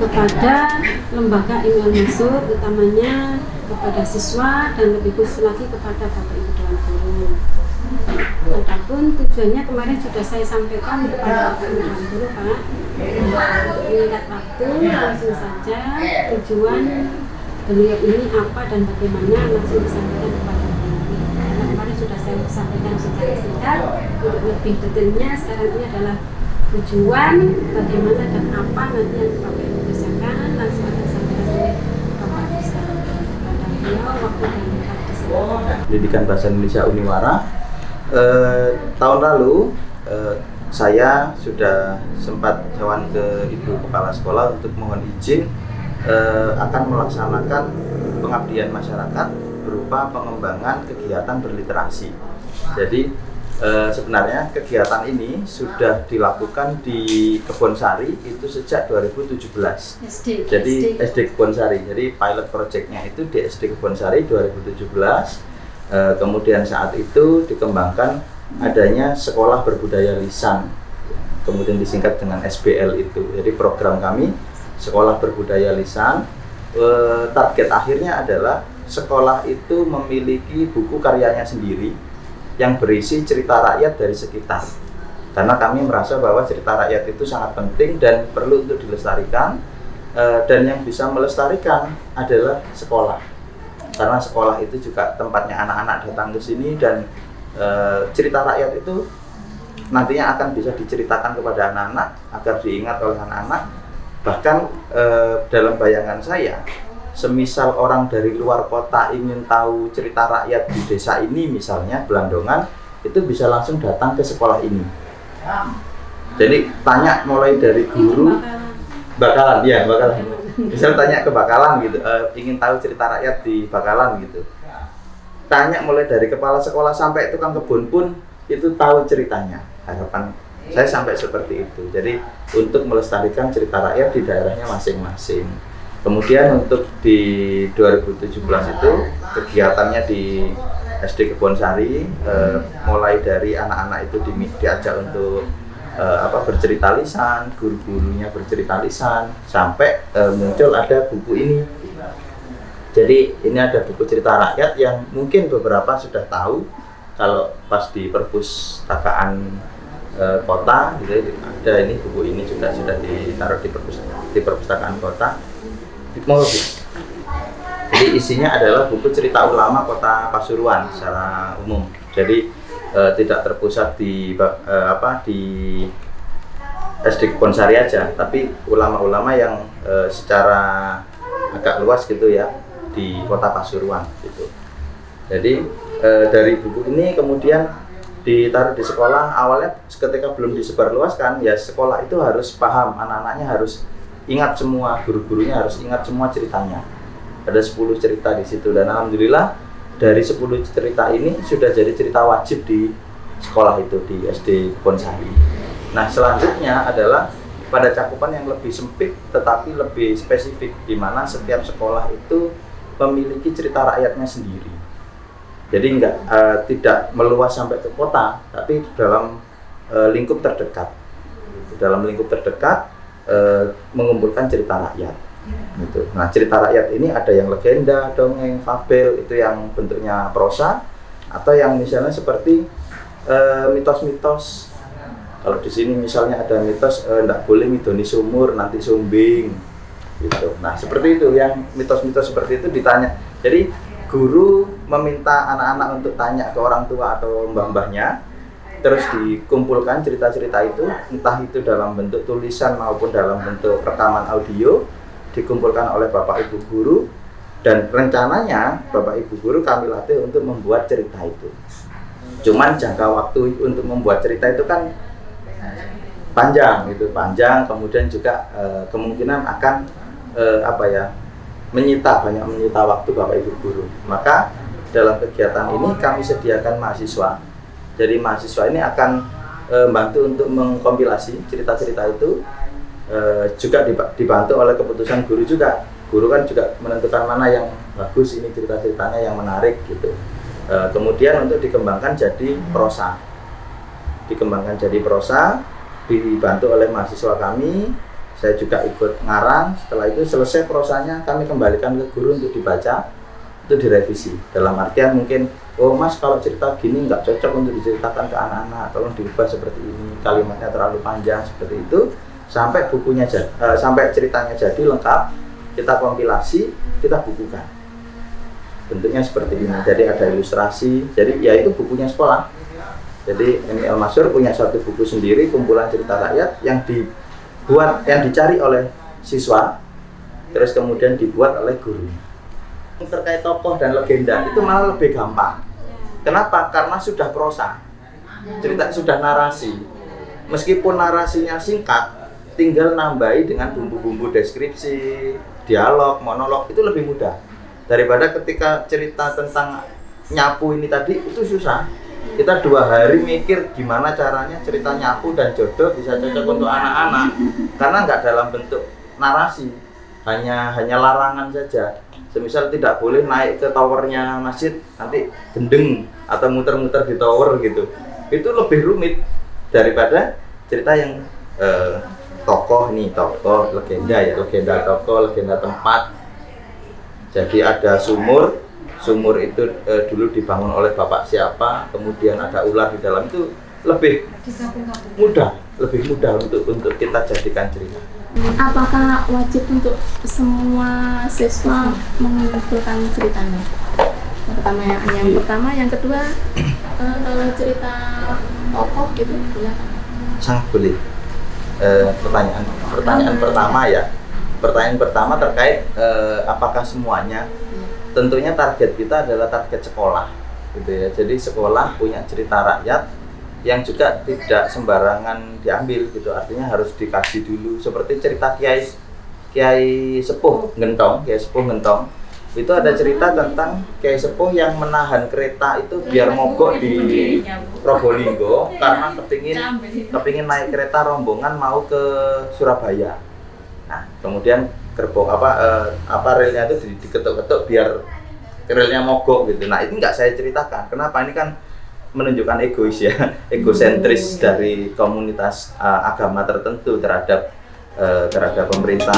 Kepada lembaga Imam Mansur, utamanya kepada siswa dan lebih khusus lagi kepada Bapak Ibu Dewan Guru. Adapun tujuannya kemarin sudah saya sampaikan kepada Bapak Ibu Dewan Guru, Pak. Untuk mengingat waktu, langsung saja tujuan beliau ini apa dan bagaimana langsung disampaikan kepada beliau. Karena kemarin sudah saya sampaikan secara singkat, untuk lebih detailnya sekarang ini adalah tujuan bagaimana dan apa nanti yang Bapak Ibu kerjakan langsung akan disampaikan oleh Bapak Ibu sekarang kepada beliau waktu dan tempat di sana. Pendidikan Bahasa Indonesia Uniwara. Tahun lalu saya sudah sempat sowan ke Ibu Kepala Sekolah untuk mohon izin akan melaksanakan pengabdian masyarakat berupa pengembangan kegiatan berliterasi. Jadi sebenarnya kegiatan ini sudah dilakukan di Kebonsari itu sejak 2017. Jadi SD Kebonsari. Jadi pilot projectnya itu di SD Kebonsari 2017. Kemudian saat itu dikembangkan adanya sekolah berbudaya lisan, kemudian disingkat dengan SBL itu. Jadi program kami sekolah berbudaya lisan, target akhirnya adalah sekolah itu memiliki buku karyanya sendiri yang berisi cerita rakyat dari sekitar. Karena kami merasa bahwa cerita rakyat itu sangat penting dan perlu untuk dilestarikan, dan yang bisa melestarikan adalah sekolah. Karena sekolah itu juga tempatnya anak-anak datang ke sini dan cerita rakyat itu nantinya akan bisa diceritakan kepada anak-anak agar diingat oleh anak-anak. Bahkan dalam bayangan saya, semisal orang dari luar kota ingin tahu cerita rakyat di desa ini misalnya Belandongan, itu bisa langsung datang ke sekolah ini. Jadi tanya mulai dari guru Bakalan. Misal tanya ke Bakalan gitu, ingin tahu cerita rakyat di Bakalan gitu. Tanya mulai dari kepala sekolah sampai tukang kebun pun itu tahu ceritanya. Harapan saya sampai seperti itu. Jadi untuk melestarikan cerita rakyat di daerahnya masing-masing. Kemudian untuk di 2017 itu kegiatannya di SD Kebonsari, mulai dari anak-anak itu diajak untuk bercerita lisan, guru-gurunya bercerita lisan, sampai muncul ada buku ini. Jadi ini ada buku cerita rakyat yang mungkin beberapa sudah tahu kalau pas di perpustakaan kota gitu, ada ini buku ini sudah ditaruh di perpustakaan kota. Jadi isinya adalah buku cerita ulama Kota Pasuruan secara umum. Jadi tidak terpusat di SD Kebonsari aja, tapi ulama-ulama yang secara agak luas gitu ya di Kota Pasuruan gitu. Jadi dari buku ini kemudian ditaruh di sekolah. Awalnya ketika belum disebarluaskan, ya sekolah itu harus paham, anak-anaknya harus ingat semua, guru-gurunya harus ingat semua ceritanya. Ada 10 cerita di situ dan alhamdulillah dari 10 cerita ini sudah jadi cerita wajib di sekolah itu di SD Kebonsari. Nah, selanjutnya adalah pada cakupan yang lebih sempit tetapi lebih spesifik, di mana setiap sekolah itu memiliki cerita rakyatnya sendiri. Jadi tidak meluas sampai ke kota, tapi dalam lingkup terdekat. Dalam lingkup terdekat mengumpulkan cerita rakyat. Gitu. Nah, cerita rakyat ini ada yang legenda, dongeng, fabel, itu yang bentuknya prosa, atau yang misalnya seperti mitos-mitos. Kalau di sini misalnya ada mitos nggak boleh ngidoni sumur nanti sumbing, gitu. Nah, seperti itu, yang mitos-mitos seperti itu ditanya. Jadi guru meminta anak-anak untuk tanya ke orang tua atau mbah-mbahnya, terus dikumpulkan cerita-cerita itu, entah itu dalam bentuk tulisan maupun dalam bentuk rekaman audio, dikumpulkan oleh Bapak Ibu Guru, dan rencananya Bapak Ibu Guru kami latih untuk membuat cerita itu. Cuman jangka waktu untuk membuat cerita itu kan panjang, kemudian juga kemungkinan akan banyak menyita waktu Bapak Ibu guru. Maka dalam kegiatan ini kami sediakan mahasiswa. Jadi mahasiswa ini akan membantu untuk mengkompilasi cerita-cerita itu, juga dibantu oleh keputusan guru juga. Guru kan juga menentukan mana yang bagus, ini cerita-ceritanya yang menarik gitu. Kemudian untuk dikembangkan jadi prosa. Dibantu oleh mahasiswa kami. Saya juga ikut ngarang. Setelah itu selesai prosanya, kami kembalikan ke guru untuk dibaca, itu direvisi. Dalam artian mungkin, oh mas kalau cerita gini nggak cocok untuk diceritakan ke anak-anak, tolong diubah seperti ini, kalimatnya terlalu panjang, seperti itu, sampai sampai ceritanya jadi lengkap, kita kompilasi, kita bukukan. Bentuknya seperti ini. Jadi ada ilustrasi. Jadi ya itu bukunya sekolah. Jadi MI Al-Masyhur punya satu buku sendiri, kumpulan cerita rakyat yang dicari oleh siswa, terus kemudian dibuat oleh guru. Terkait tokoh dan legenda itu malah lebih gampang. Kenapa? Karena sudah prosa, cerita sudah narasi. Meskipun narasinya singkat, tinggal nambahi dengan bumbu-bumbu deskripsi, dialog, monolog, itu lebih mudah daripada ketika cerita tentang nyapu ini tadi itu susah. Kita 2 hari mikir gimana caranya cerita nyapu dan jodoh bisa cocok untuk anak-anak, karena nggak dalam bentuk narasi, hanya larangan saja. Semisal tidak boleh naik ke towernya masjid, nanti gendeng atau muter-muter di tower gitu. Itu lebih rumit daripada cerita yang tokoh, legenda tokoh, legenda tempat. Jadi ada sumur itu dulu dibangun oleh bapak siapa, kemudian ada ular di dalam, itu lebih mudah untuk kita jadikan cerita. Apakah wajib untuk semua siswa mengumpulkan ceritanya? Yang pertama, yang kedua, kalau cerita tokoh gitu boleh? Sangat boleh. Pertanyaan pertama terkait apakah semuanya? Tentunya target kita adalah target sekolah, gitu ya. Jadi sekolah punya cerita rakyat yang juga tidak sembarangan diambil, gitu. Artinya harus dikaji dulu. Seperti cerita Kiai Sepuh Ngentong. Itu ada cerita tentang Kiai Sepuh yang menahan kereta itu biar mogok di Probolinggo karena kepingin naik kereta rombongan mau ke Surabaya. Nah, kemudian gerbong relnya itu diketuk-ketuk biar relnya mogok gitu. Nah, ini nggak saya ceritakan. Kenapa? Ini kan menunjukkan egosentris dari komunitas agama tertentu terhadap pemerintah.